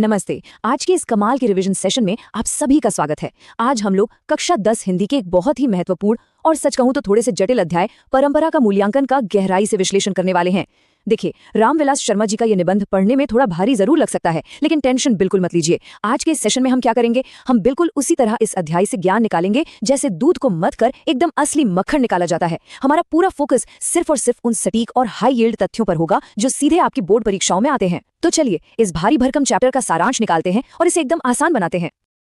नमस्ते। आज के इस कमाल के रिवीजन सेशन में आप सभी का स्वागत है। आज हम लोग कक्षा 10 हिंदी के एक बहुत ही महत्वपूर्ण और सच कहूं तो थोड़े से जटिल अध्याय परंपरा का मूल्यांकन का गहराई से विश्लेषण करने वाले हैं। देखिए, रामविलास शर्मा जी का ये निबंध पढ़ने में थोड़ा भारी जरूर लग सकता है, लेकिन टेंशन बिल्कुल मत लीजिए। आज के इस सेशन में हम क्या करेंगे, हम बिल्कुल उसी तरह इस अध्याय से ज्ञान निकालेंगे जैसे दूध को मथ कर एकदम असली मक्खन निकाला जाता है। हमारा पूरा फोकस सिर्फ और सिर्फ उन सटीक और हाई यील्ड तथ्यों पर होगा जो सीधे आपकी बोर्ड परीक्षाओं में आते हैं। तो चलिए इस भारी भरकम चैप्टर का सारांश निकालते हैं और इसे एकदम आसान बनाते हैं।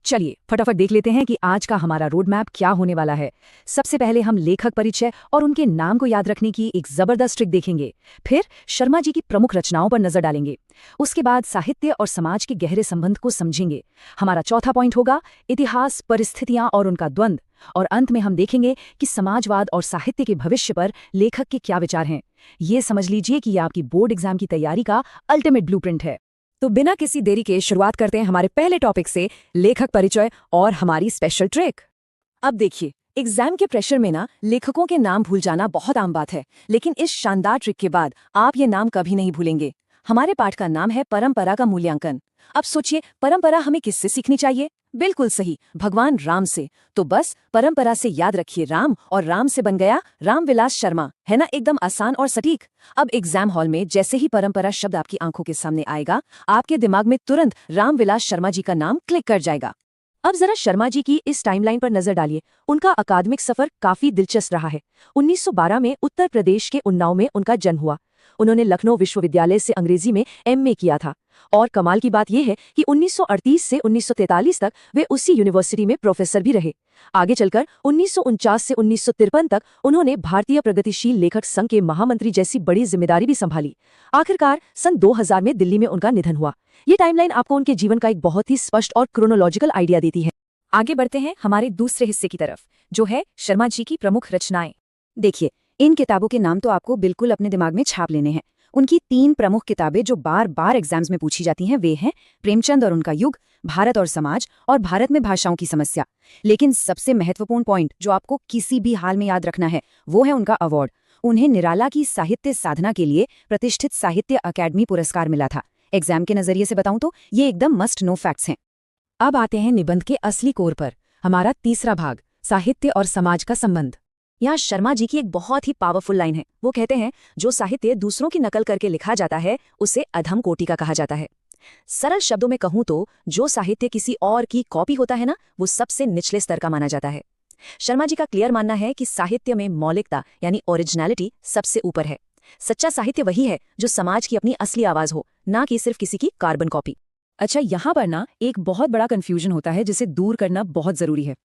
चलिए फटाफट देख लेते हैं कि आज का हमारा रोड मैप क्या होने वाला है। सबसे पहले हम लेखक परिचय और उनके नाम को याद रखने की एक जबरदस्त ट्रिक देखेंगे। फिर शर्मा जी की प्रमुख रचनाओं पर नजर डालेंगे। उसके बाद साहित्य और समाज के गहरे संबंध को समझेंगे। हमारा चौथा पॉइंट होगा इतिहास, परिस्थितियां और उनका द्वंद्व। और अंत में हम देखेंगे कि समाजवाद और साहित्य के भविष्य पर लेखक के क्या विचार हैं। ये समझ लीजिए कि ये आपकी बोर्ड एग्जाम की तैयारी का अल्टीमेट ब्लूप्रिंट है। तो बिना किसी देरी के शुरुआत करते हैं हमारे पहले टॉपिक से, लेखक परिचय और हमारी स्पेशल ट्रिक। अब देखिए, एग्जाम के प्रेशर में ना लेखकों के नाम भूल जाना बहुत आम बात है, लेकिन इस शानदार ट्रिक के बाद आप ये नाम कभी नहीं भूलेंगे। हमारे पाठ का नाम है परंपरा का मूल्यांकन। अब सोचिए, परंपरा हमें किससे सीखनी चाहिए? बिल्कुल सही, भगवान राम से। तो बस परंपरा से याद रखिए राम, और राम से बन गया रामविलास शर्मा। है ना एकदम आसान और सटीक। अब एग्जाम हॉल में जैसे ही परंपरा शब्द आपकी आंखों के सामने आएगा, आपके दिमाग में तुरंत रामविलास शर्मा जी का नाम क्लिक कर जाएगा। अब जरा शर्मा जी की इस टाइमलाइन पर नजर डालिए। उनका अकादमिक सफर काफी दिलचस्प रहा है। 1912 में उत्तर प्रदेश के उन्नाव में उनका जन्म हुआ। उन्होंने लखनऊ विश्वविद्यालय से अंग्रेजी में एमए किया था। और कमाल की बात यह है कि 1938 से 1943 तक वे उसी यूनिवर्सिटी में प्रोफेसर भी रहे। आगे चलकर 1949 से 1953 तक उन्होंने भारतीय प्रगतिशील लेखक संघ के महामंत्री जैसी बड़ी जिम्मेदारी भी संभाली। आखिरकार सन 2000 में दिल्ली में उनका निधन हुआ। ये टाइमलाइन आपको उनके जीवन का एक बहुत ही स्पष्ट और क्रोनोलॉजिकल आइडिया देती है। आगे बढ़ते हैं हमारे दूसरे हिस्से की तरफ, जो है शर्मा जी की प्रमुख रचनाएं। देखिए, इन किताबों के नाम तो आपको बिल्कुल अपने दिमाग में छाप लेने हैं। उनकी 3 प्रमुख किताबें जो बार बार एग्जाम्स में पूछी जाती हैं वे हैं प्रेमचंद और उनका युग, भारत और समाज, और भारत में भाषाओं की समस्या। लेकिन सबसे महत्वपूर्ण पॉइंट जो आपको किसी भी हाल में याद रखना है वो है उनका अवार्ड। उन्हें निराला की साहित्य साधना के लिए प्रतिष्ठित साहित्य अकादमी पुरस्कार मिला था। एग्जाम के नजरिए से बताऊं तो ये एकदम मस्ट नो फैक्ट्स हैं। अब आते हैं निबंध के असली कोर पर, हमारा तीसरा भाग, साहित्य और समाज का संबंध। यहाँ शर्मा जी की एक बहुत ही पावरफुल लाइन है। वो कहते हैं, जो साहित्य दूसरों की नकल करके लिखा जाता है उसे अधम कोटि का कहा जाता है। सरल शब्दों में कहूं तो जो साहित्य किसी और की कॉपी होता है ना, वो सबसे निचले स्तर का माना जाता है। शर्मा जी का क्लियर मानना है कि साहित्य में मौलिकता यानी ओरिजिनलिटी सबसे ऊपर है। सच्चा साहित्य वही है जो समाज की अपनी असली आवाज हो, ना कि सिर्फ किसी की कार्बन कॉपी। अच्छा, यहाँ पर ना एक बहुत बड़ा कंफ्यूजन होता है जिसे दूर करना बहुत जरूरी है।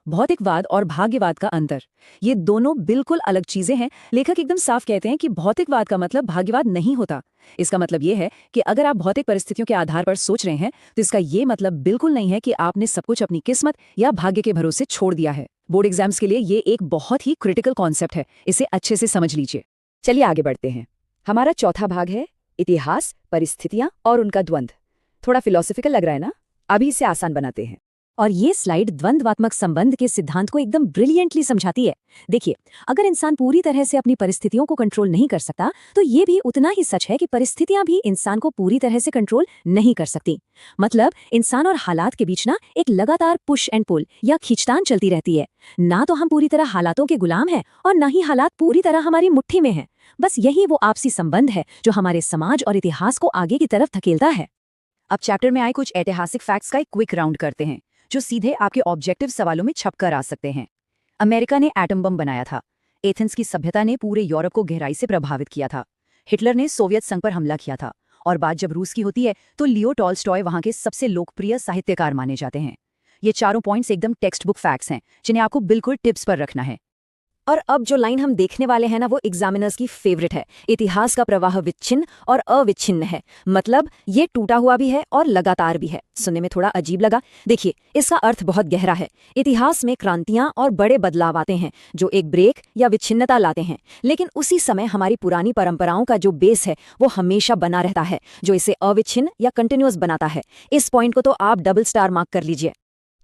भौतिकवाद और भाग्यवाद का अंतर, ये दोनों बिल्कुल अलग चीजें हैं। लेखक एकदम साफ कहते हैं कि भौतिकवाद का मतलब भाग्यवाद नहीं होता। इसका मतलब ये है कि अगर आप भौतिक परिस्थितियों के आधार पर सोच रहे हैं तो इसका ये मतलब बिल्कुल नहीं है कि आपने सब कुछ अपनी किस्मत या भाग्य के भरोसे छोड़ दिया है। बोर्ड एग्जाम्स के लिए ये एक बहुत ही क्रिटिकल कॉन्सेप्ट है, इसे अच्छे से समझ लीजिए। चलिए आगे बढ़ते हैं। हमारा चौथा भाग है इतिहास, परिस्थितियां और उनका द्वंद्व। थोड़ा फिलोसफिकल लग रहा है ना? अभी इसे आसान बनाते हैं। और ये स्लाइड द्वंद्वात्मक संबंध के सिद्धांत को एकदम ब्रिलियंटली समझाती है। देखिए, अगर इंसान पूरी तरह से अपनी परिस्थितियों को कंट्रोल नहीं कर सकता तो ये भी उतना ही सच है कि परिस्थितियां भी इंसान को पूरी तरह से कंट्रोल नहीं कर सकती। मतलब इंसान और हालात के बीच ना एक लगातार पुश एंड पुल या खींचतान चलती रहती है। ना तो हम पूरी तरह हालातों के गुलाम हैं और ना ही हालात पूरी तरह हमारी मुट्ठी में है। बस यही वो आपसी संबंध है जो हमारे समाज और इतिहास को आगे की तरफ धकेलता है। अब चैप्टर में आए कुछ ऐतिहासिक फैक्ट्स का एक क्विक राउंड करते हैं जो सीधे आपके ऑब्जेक्टिव सवालों में छप कर आ सकते हैं। अमेरिका ने एटम बम बनाया था। एथेंस की सभ्यता ने पूरे यूरोप को गहराई से प्रभावित किया था। हिटलर ने सोवियत संघ पर हमला किया था। और बात जब रूस की होती है तो लियो टॉल्स्टॉय वहां के सबसे लोकप्रिय साहित्यकार माने जाते हैं। ये चारों पॉइंट्स एकदम टेक्स्ट बुक फैक्ट्स हैं जिन्हें आपको बिल्कुल टिप्स पर रखना है। और अब जो लाइन हम देखने वाले हैं ना, वो एग्जामिनर्स की फेवरेट है। इतिहास का प्रवाह विच्छिन्न और अविच्छिन्न है। मतलब ये टूटा हुआ भी है और लगातार भी है। सुनने में थोड़ा अजीब लगा? देखिए, इसका अर्थ बहुत गहरा है। इतिहास में क्रांतियां और बड़े बदलाव आते हैं जो एक ब्रेक या विच्छिन्नता लाते हैं, लेकिन उसी समय हमारी पुरानी परंपराओं का जो बेस है वो हमेशा बना रहता है, जो इसे अविच्छिन्न या कंटिन्यूअस बनाता है। इस पॉइंट को तो आप डबल स्टार मार्क कर लीजिए।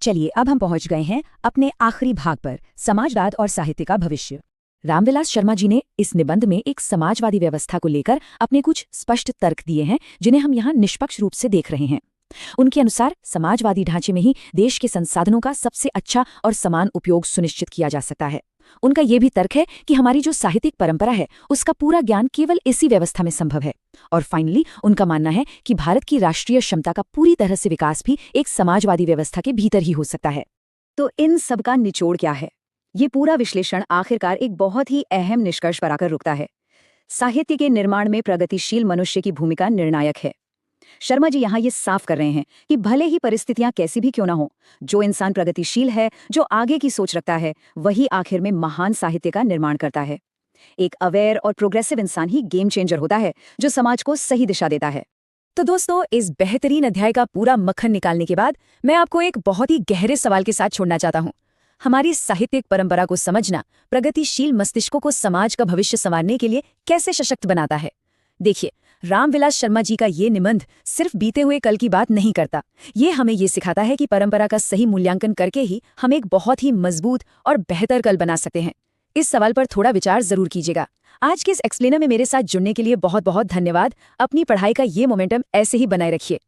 चलिए, अब हम पहुंच गए हैं अपने आखिरी भाग पर, समाजवाद और साहित्य का भविष्य। रामविलास शर्मा जी ने इस निबंध में एक समाजवादी व्यवस्था को लेकर अपने कुछ स्पष्ट तर्क दिए हैं जिन्हें हम यहाँ निष्पक्ष रूप से देख रहे हैं। उनके अनुसार समाजवादी ढांचे में ही देश के संसाधनों का सबसे अच्छा और समान उपयोग सुनिश्चित किया जा सकता है। उनका ये भी तर्क है कि हमारी जो साहित्यिक परंपरा है उसका पूरा ज्ञान केवल इसी व्यवस्था में संभव है। और फाइनली उनका मानना है कि भारत की राष्ट्रीय क्षमता का पूरी तरह से विकास भी एक समाजवादी व्यवस्था के भीतर ही हो सकता है। तो इन सब का निचोड़ क्या है? ये पूरा विश्लेषण आखिरकार एक बहुत ही अहम निष्कर्ष पर आकर रुकता है। साहित्य के निर्माण में प्रगतिशील मनुष्य की भूमिका निर्णायक है। शर्मा जी यहाँ ये साफ कर रहे हैं कि भले ही परिस्थितियां कैसी भी क्यों ना हो, जो इंसान प्रगतिशील है, जो आगे की सोच रखता है, वही आखिर में महान साहित्य का निर्माण करता है। एक अवेयर और प्रोग्रेसिव इंसान ही गेम चेंजर होता है, जो समाज को सही दिशा देता है। तो दोस्तों, इस बेहतरीन अध्याय का पूरा मक्खन निकालने के बाद मैं आपको एक बहुत ही गहरे सवाल के साथ छोड़ना चाहता हूँ। हमारी साहित्यिक परंपरा को समझना प्रगतिशील मस्तिष्कों को समाज का भविष्य संवारने के लिए कैसे सशक्त बनाता है। देखिए, रामविलास शर्मा जी का ये निबंध सिर्फ बीते हुए कल की बात नहीं करता। ये हमें ये सिखाता है कि परंपरा का सही मूल्यांकन करके ही हम एक बहुत ही मजबूत और बेहतर कल बना सकते हैं। इस सवाल पर थोड़ा विचार जरूर कीजिएगा। आज के इस एक्सप्लेनर में मेरे साथ जुड़ने के लिए बहुत बहुत धन्यवाद। अपनी पढ़ाई का ये मोमेंटम ऐसे ही बनाए रखिए।